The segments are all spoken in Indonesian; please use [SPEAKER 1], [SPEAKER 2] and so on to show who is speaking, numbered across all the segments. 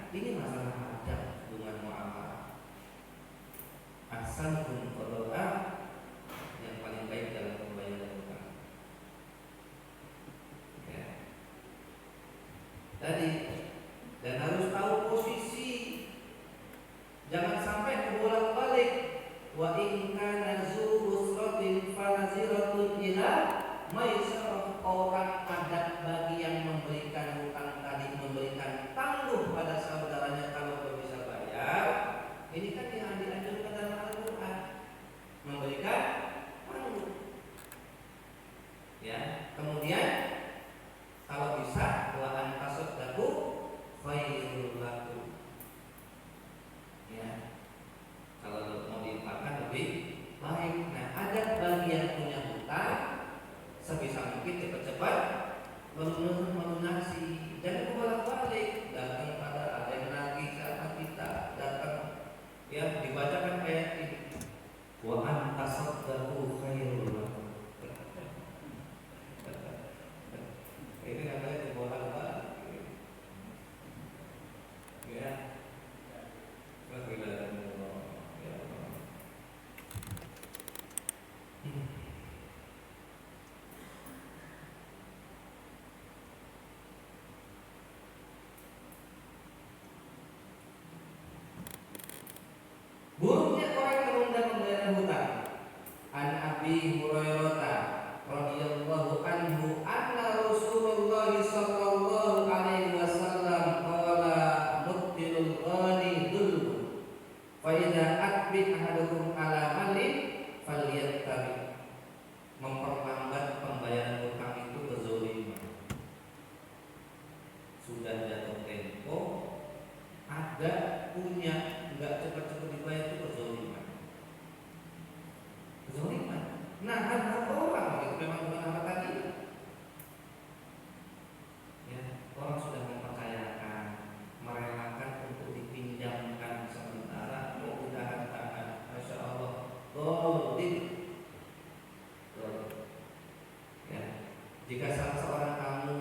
[SPEAKER 1] ini masalah adab hubungan muamalah. Ahsanukum qada'a, yang paling baik dalam pembayaran hutang. Ya. Tadi, dan harus tahu posisi, jangan sampai kebolak-balik. Wa in kana zu usratin fanaziratun ila maisarah. Orang adat bagi yang memberikan hutang tadi, memberikan tangguh pada saudaranya kalau belum bisa bayar. Ini kan yang dianjurkan dalam Al-Quran, memberikan tangguh. Ya, kemudian kalau bisa wa an tasaddaqu khairul lakum. Ya, kalau mau diinfakkan lebih baik. Nah, adat bagi yang punya hutang sebisa mungkin cepat-cepat melunasi. Jangan bolak-balik datang pada ada yang nagih sama kita, datang ya dibacakan ayat ini, wa an tasaddaqu khairul lakum. Ini namanya dibolak-balik. Ya. Buruknya orang yang menunda pembayaran hutang. An Abi Hurairah radhiyallahu anhu anna Rasulullah sallallahu alaihi wasallam qala muqtilul ghani dulmu fa idza atbi ahadukum ala malin falyattabi. Memperlambat pembayaran hutang itu kezaliman. Sudah jatuh tempo, ada punya, enggak cepat-cepat dibayar itu kezaliman. Kezaliman. Nah, harta orang itu memang bukan harta tadi. Ya, orang sudah mempercayakan, merelakan untuk dipinjamkan sementara, oh tahan, masya Allah, ya, jika salah seorang kamu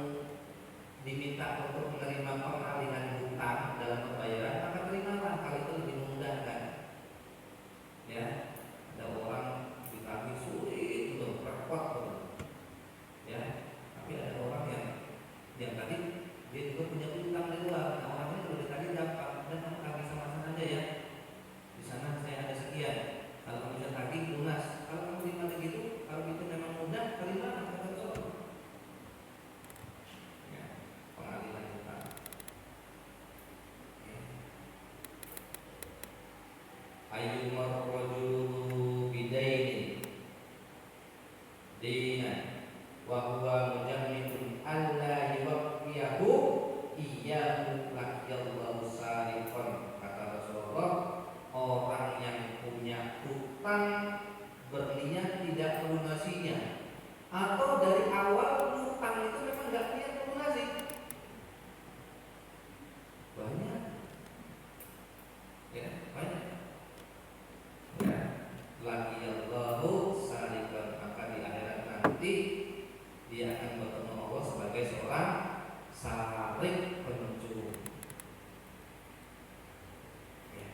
[SPEAKER 1] diminta untuk menerima pengalihan hutang dalam pembayaran, maka terimalah, kalau itu lebih memudahkan. Ya, ada orang ditagih sulit untuk repot, ya, tapi ada orang yang tadi dia juga punya hutang di luar. Nah, orangnya kalau ditagih dapat, dan kamu tagih sama-sama aja ya. Di sana saya ada sekian. Kalau kamu bisa tagih lunas. Kalau kamu terima begitu, kalau itu memang mudah, terimalah kata Rasulullah. Ya, pengalihan hutang. Ayyumar rajulu bidaini dinan wa huwa mujammidun alla yuwaffiyahu iyyahu laqiyallahu sarifan. Kata Rasulullah, orang yang punya hutang berniat tidak melunasinya, atau dari awal hutang itu memang enggak niat melunasi, banyak. Ya, banyak. Ya, laqiyallahu sarifan, maka di akhirat nanti dia akan bertemu Allah sebagai seorang sarik pencuri. Ya.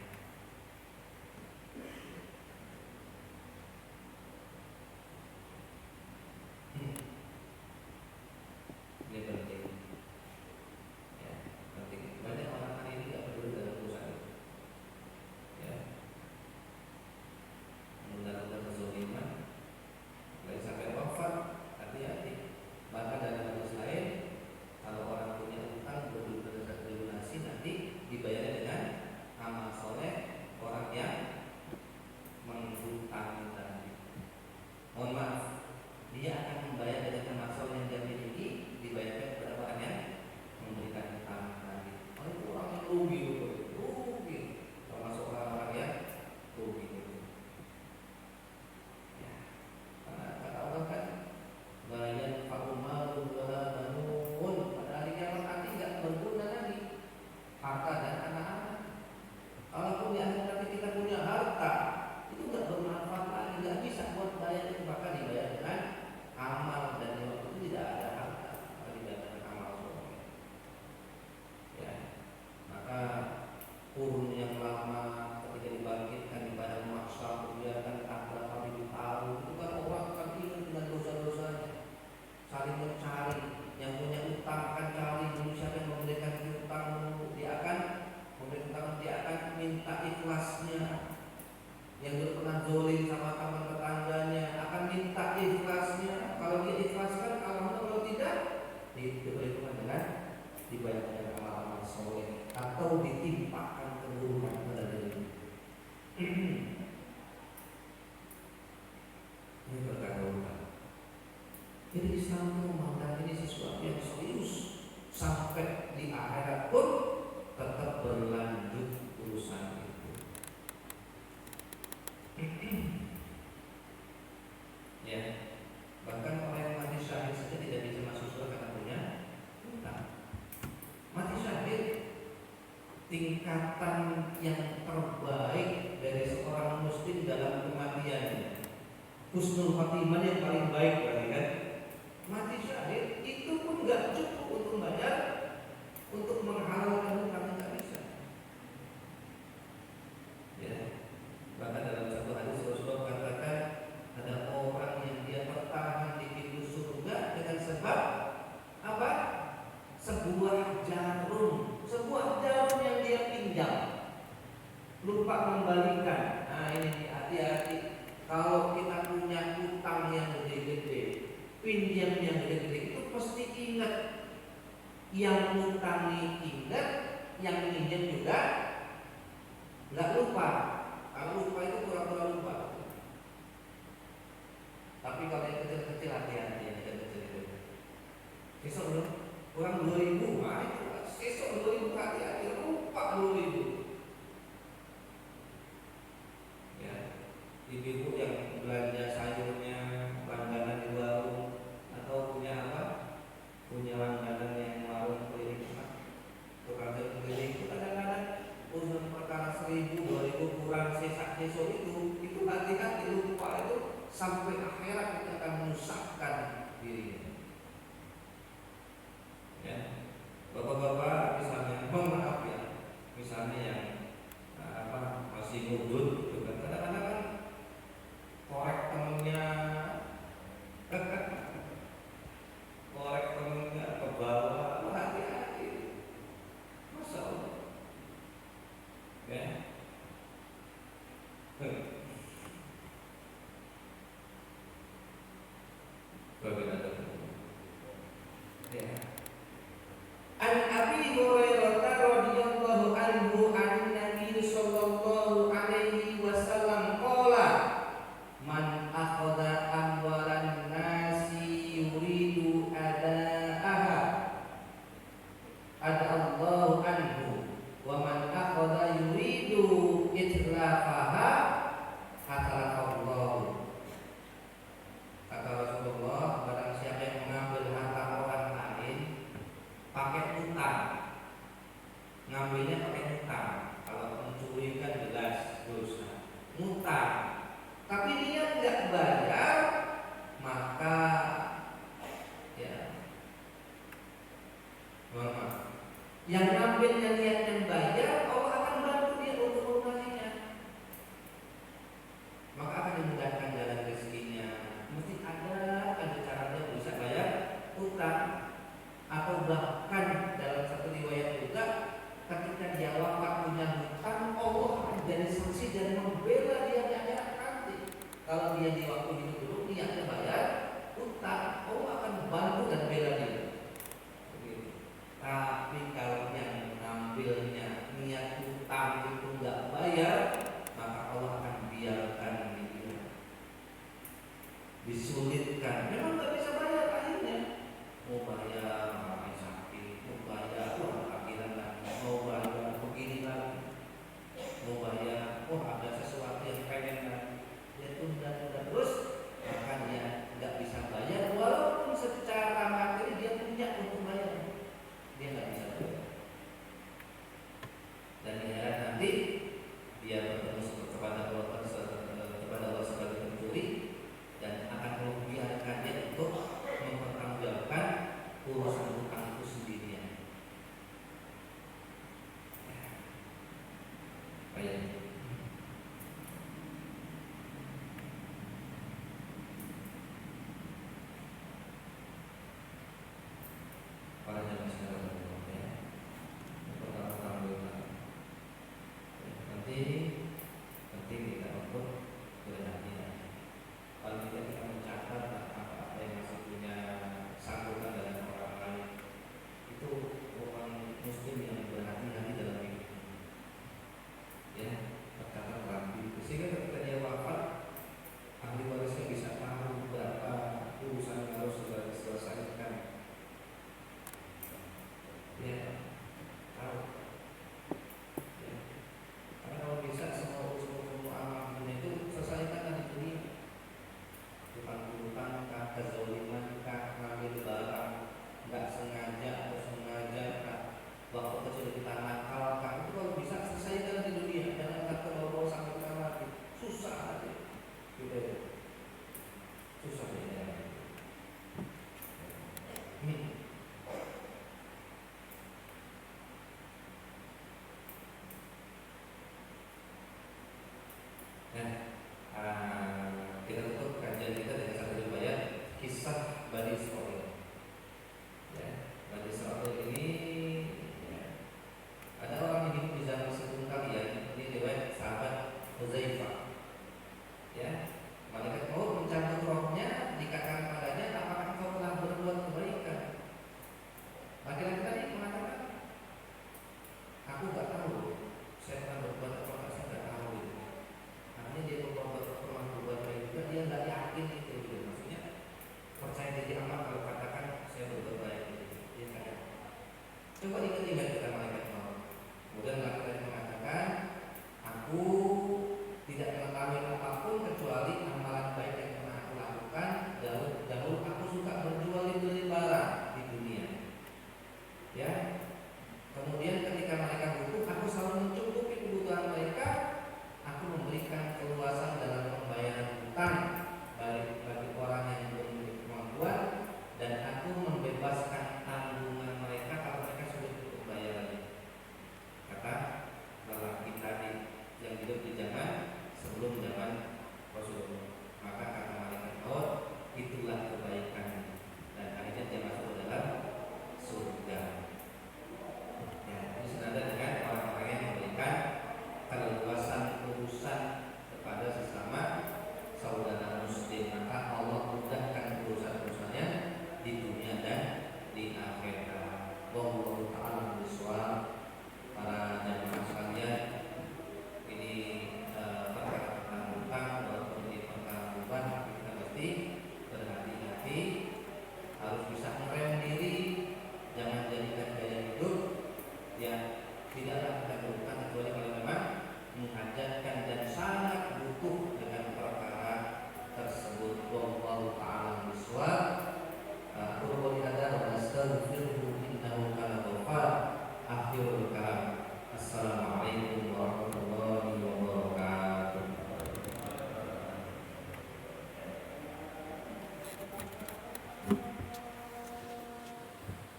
[SPEAKER 1] Ini penting. Ya, penting. Banyak orang hari ini tidak peduli dalam urusan itu. Ya. Menunda-nunda kezaliman, baik sampai wafat, hati-hati. Bahkan dalam hadis lain, kalau orang punya utang benar-benar dilunasi, nanti dibayar dengan amal soleh orang yang menghutang tadi. Mohon maaf, dia akan membayar dengan amal soleh yang dia miliki, dibayarkan kepada orang yang memberikan hutang tadi. Oh, itu orang yang rugi, termasuk orang-orang yang rugi. Ya, karena kata Allah kan, bayan fa'umalun walabanun, pada hari kiamat nanti tidak berguna lagi harta dan anak-anak. Kalaupun di akhirat nanti kita punya harta, itu tidak bermanfaat lagi, tidak bisa buat bayar itu, maka dibayar dengan amal, dan di waktu itu tidak ada harta, tidak ada amal soleh. Ya, maka ditimpakan keburukan pada dirinya. Ini berkata Allah. Jadi Islam itu memandang ini sesuatu yang serius, sampai di akhirat pun tetap berlanjut urusan itu. Ya, bahkan orang yang mati syahid saja tidak bisa masuk surga karena punya hutang. Mati syahid tingkatan yang terbaik dari seorang muslim dalam kematiannya. Husnul khotimah yang paling baik berarti kan. Mati syahid itu pun nggak cukup untuk bayar, untuk menghalalkan hutang, nggak bisa. Ya, bahkan dalam satu hadis Rasulullah katakan ada orang yang dia bertahan di pintu surga dengan sebab apa? Sebuah jarum yang dia pinjam, lupa mengembalikan. Nah ini hati-hati. Kalau kita punya utang yang gede-gede, pinjam yang gede-gede, itu pasti ingat. Yang utangi ingat, yang pinjam juga nggak lupa. Kalau lupa itu pura-pura lupa. Tapi kalau yang kecil-kecil hati-hati, yang kecil-kecil. Besok belum kurang 2.000, nah itu besok 2.000 hati-hati, lupa 2.000. Ya, ibu-ibu yang belanja sayurnya langganan di warung atau punya apa? Punya langganan yang warung keliling, tukang sayur keliling itu kadang-kadang urusan perkara 1.000, 2.000 kurang sesak-sesok itu hati-hati, lupa itu sampai akhirat kita akan menyusahkan dirinya. Ya, bapak-bapak misalnya, mohon maaf ya, misalnya yang masih mudut gitu kan, kadang-kadang kan korek temennya ke bawah, hati-hati, Masya Allah. Ya. An Abi Hurairah radhiyallahu anhu an Nabi sallallahu alaihi wasallam qala man akhadha amwalan nasi yuridu adaaha adallahu anhu wa man akhadha yuridu itlafaha atlafahu. Kata Rasulullah, barang siapa yang mengambil harta orang lain pakai utang, ngambilnya pakai utang. Kalau mencuri kan jelas dosa, utang. Tapi dia nggak bayar, maka ya, yang ngambilnya niat yang bayar, Allah akan bantu dia untuk melunasinya. Maka akan dimudahkan jalan rezekinya. Mesti ada caranya bisa bayar utang. Atau bahkan dalam satu riwayat juga, ketika dia wafat punya hutang, Allah akan jadi saksi dan membela dia di akhirat nanti. Kalau dia di waktu hidup dulu niatnya bayar utang, Allah akan bantu dan bela dia. Tapi kalau yang mengambilnya niat utang itu nggak bayar, maka Allah akan biarkan dia disulitkan. Memang nggak bisa bayar akhirnya. Mau bayar mati sakit, mau bayar akhiran lagi, mau bayar begini lagi, mau bayar ada sesuatu yang pengen lagi, dia tunda-tunda terus, maka dia nggak bisa bayar walaupun secara materi dia punya untuk bayar, dia nggak bisa bayar. Dan di akhirat nanti dia bertemu kepada Allah sebagai pencuri dan akan membiarkan dia untuk mempertanggungjawabkan urusan hutang itu sendirian. Baik. Para jamaah sekalian, ya. Pertama-tama nanti